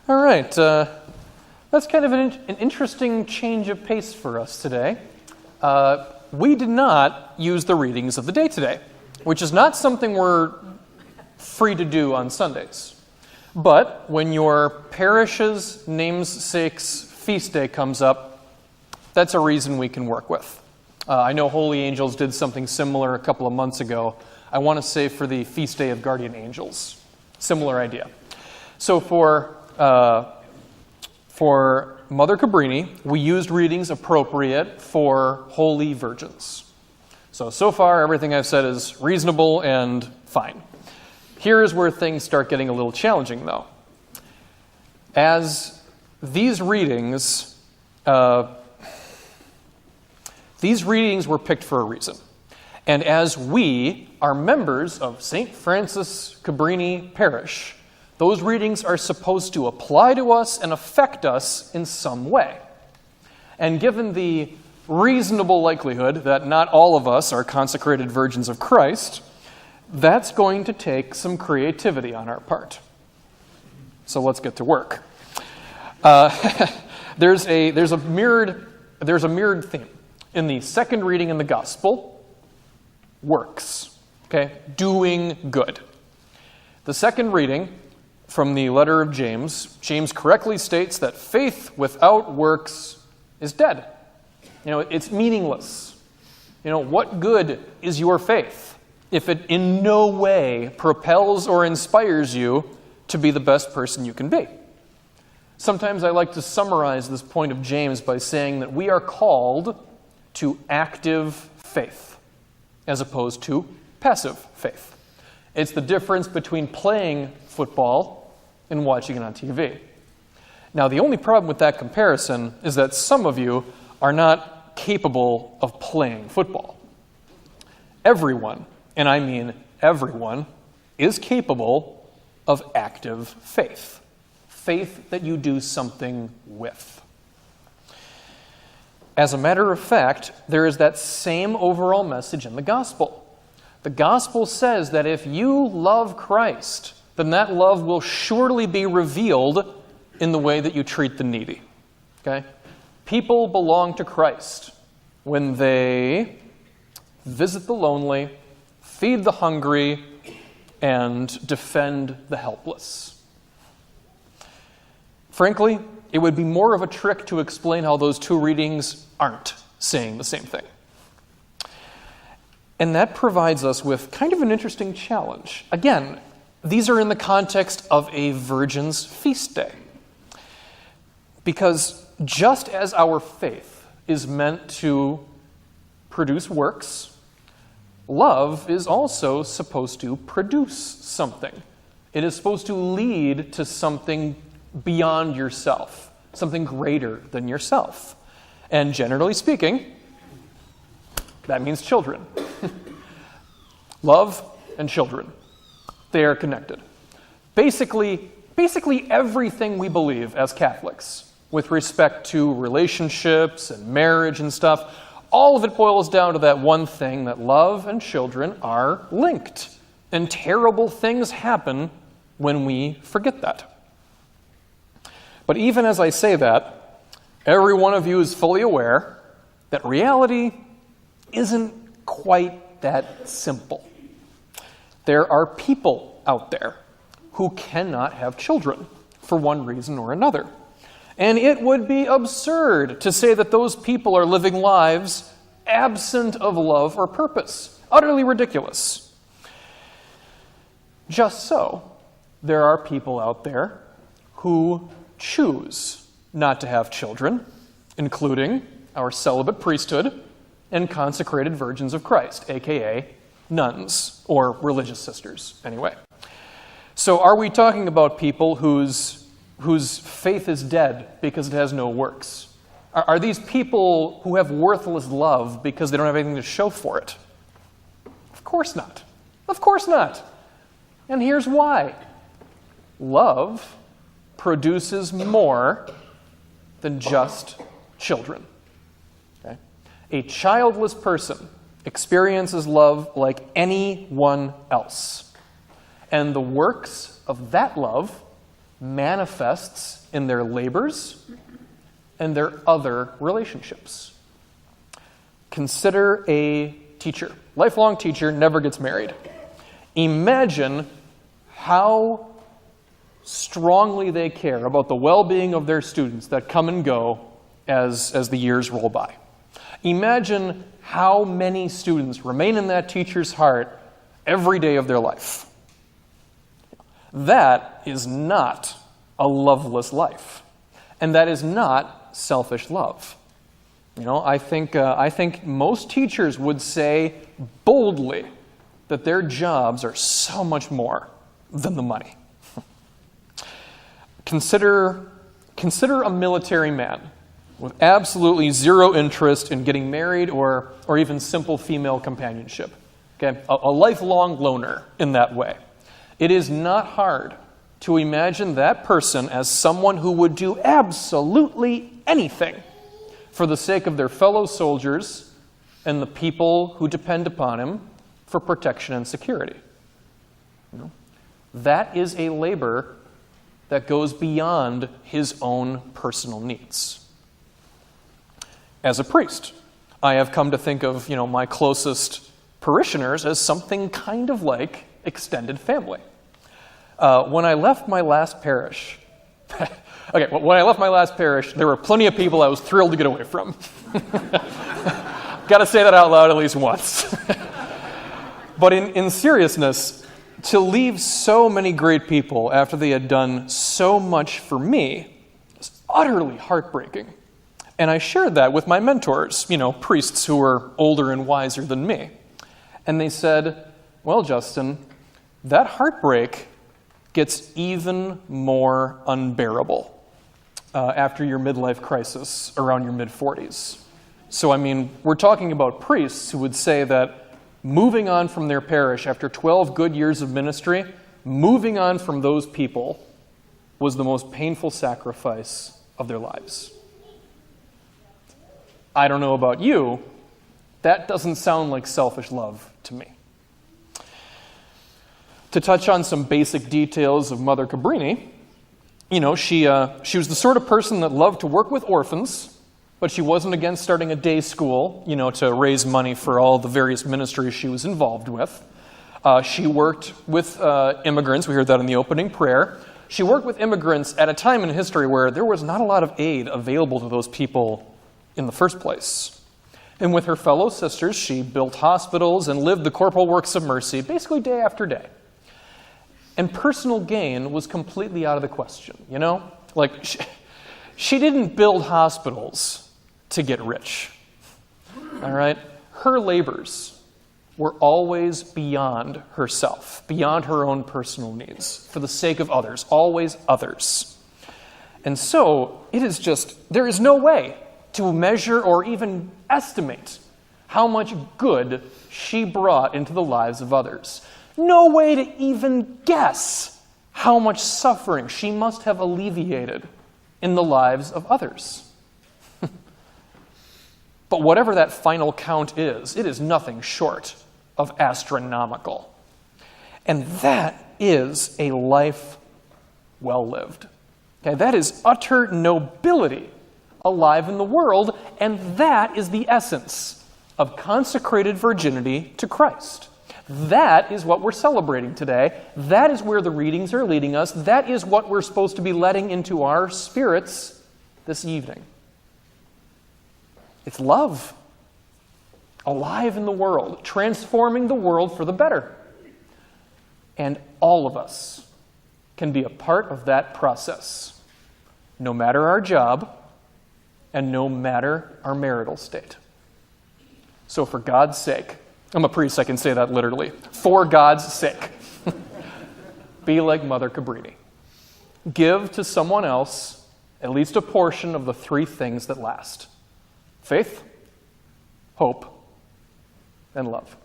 All right, that's kind of an interesting change of pace for us today. We did not use the readings of the day today, which is not something we're free to do on Sundays. But when your parish's namesake's feast day comes up, that's a reason we can work with. I know Holy Angels did something similar a couple of months ago. I want to say for the Feast Day of Guardian Angels. Similar idea. So for Mother Cabrini, we used readings appropriate for holy virgins. So far, everything I've said is reasonable and fine. Here is where things start getting a little challenging, though. As these readings were picked for a reason. And as we are members of St. Francis Cabrini Parish, those readings are supposed to apply to us and affect us in some way. And given the reasonable likelihood that not all of us are consecrated virgins of Christ, that's going to take some creativity on our part. So let's get to work. There's a mirrored theme in the second reading in the Gospel: works. Okay, doing good. The second reading from the letter of James correctly states that faith without works is dead. It's meaningless. What good is your faith if it in no way propels or inspires you to be the best person you can be? Sometimes I like to summarize this point of James by saying that we are called to active faith as opposed to passive faith. It's the difference between playing football and watching it on TV. Now, the only problem with that comparison is that some of you are not capable of playing football. Everyone, and I mean everyone, is capable of active faith. Faith that you do something with. As a matter of fact, there is that same overall message in the gospel. The gospel says that if you love Christ, then that love will surely be revealed in the way that you treat the needy. Okay? People belong to Christ when they visit the lonely, feed the hungry, and defend the helpless. Frankly, it would be more of a trick to explain how those two readings aren't saying the same thing. And that provides us with kind of an interesting challenge. Again, these are in the context of a virgin's feast day. Because just as our faith is meant to produce works, love is also supposed to produce something. It is supposed to lead to something beyond yourself, something greater than yourself. And generally speaking, that means children. Love and children. They are connected. Basically everything we believe as Catholics with respect to relationships and marriage and stuff, all of it boils down to that one thing, that love and children are linked. And terrible things happen when we forget that. But even as I say that, every one of you is fully aware that reality isn't quite that simple. There are people out there who cannot have children for one reason or another. And it would be absurd to say that those people are living lives absent of love or purpose. Utterly ridiculous. Just so, there are people out there who choose not to have children, including our celibate priesthood and consecrated virgins of Christ, aka nuns, or religious sisters, anyway. So are we talking about people whose faith is dead because it has no works? Are these people who have worthless love because they don't have anything to show for it? Of course not. Of course not. And here's why. Love produces more than just children. Okay? A childless person experiences love like anyone else. And the works of that love manifests in their labors and their other relationships. Consider a teacher. Lifelong teacher, never gets married. Imagine how strongly they care about the well-being of their students that come and go as the years roll by. Imagine how many students remain in that teacher's heart every day of their life. That is not a loveless life. And that is not selfish love. I think most teachers would say boldly that their jobs are so much more than the money. Consider a military man with absolutely zero interest in getting married or even simple female companionship. Okay? A lifelong loner in that way. It is not hard to imagine that person as someone who would do absolutely anything for the sake of their fellow soldiers and the people who depend upon him for protection and security. That is a labor that goes beyond his own personal needs. As a priest, I have come to think of, my closest parishioners as something kind of like extended family. When I left my last parish, there were plenty of people I was thrilled to get away from. Got to say that out loud at least once. But in seriousness, to leave so many great people after they had done so much for me was utterly heartbreaking. And I shared that with my mentors, priests who were older and wiser than me. And they said, well, Justin, that heartbreak gets even more unbearable after your midlife crisis around your mid-40s. So, we're talking about priests who would say that moving on from their parish after 12 good years of ministry, moving on from those people was the most painful sacrifice of their lives. I don't know about you, that doesn't sound like selfish love to me. To touch on some basic details of Mother Cabrini, she was the sort of person that loved to work with orphans, but she wasn't against starting a day school, to raise money for all the various ministries she was involved with. She worked with immigrants. We heard that in the opening prayer. She worked with immigrants at a time in history where there was not a lot of aid available to those people in the first place. And with her fellow sisters, she built hospitals and lived the corporal works of mercy, basically day after day. And personal gain was completely out of the question, She didn't build hospitals to get rich, all right? Her labors were always beyond herself, beyond her own personal needs, for the sake of others, always others. And so, there is no way to measure or even estimate how much good she brought into the lives of others. No way to even guess how much suffering she must have alleviated in the lives of others. But whatever that final count is, it is nothing short of astronomical. And that is a life well lived. Okay, that is utter nobility alive in the world, and that is the essence of consecrated virginity to Christ. That is what we're celebrating today. That is where the readings are leading us. That is what we're supposed to be letting into our spirits this evening. It's love. Alive in the world, transforming the world for the better. And all of us can be a part of that process, no matter our job and no matter our marital state. So for God's sake, I'm a priest, I can say that literally. For God's sake, be like Mother Cabrini. Give to someone else at least a portion of the three things that last: faith, hope, and love.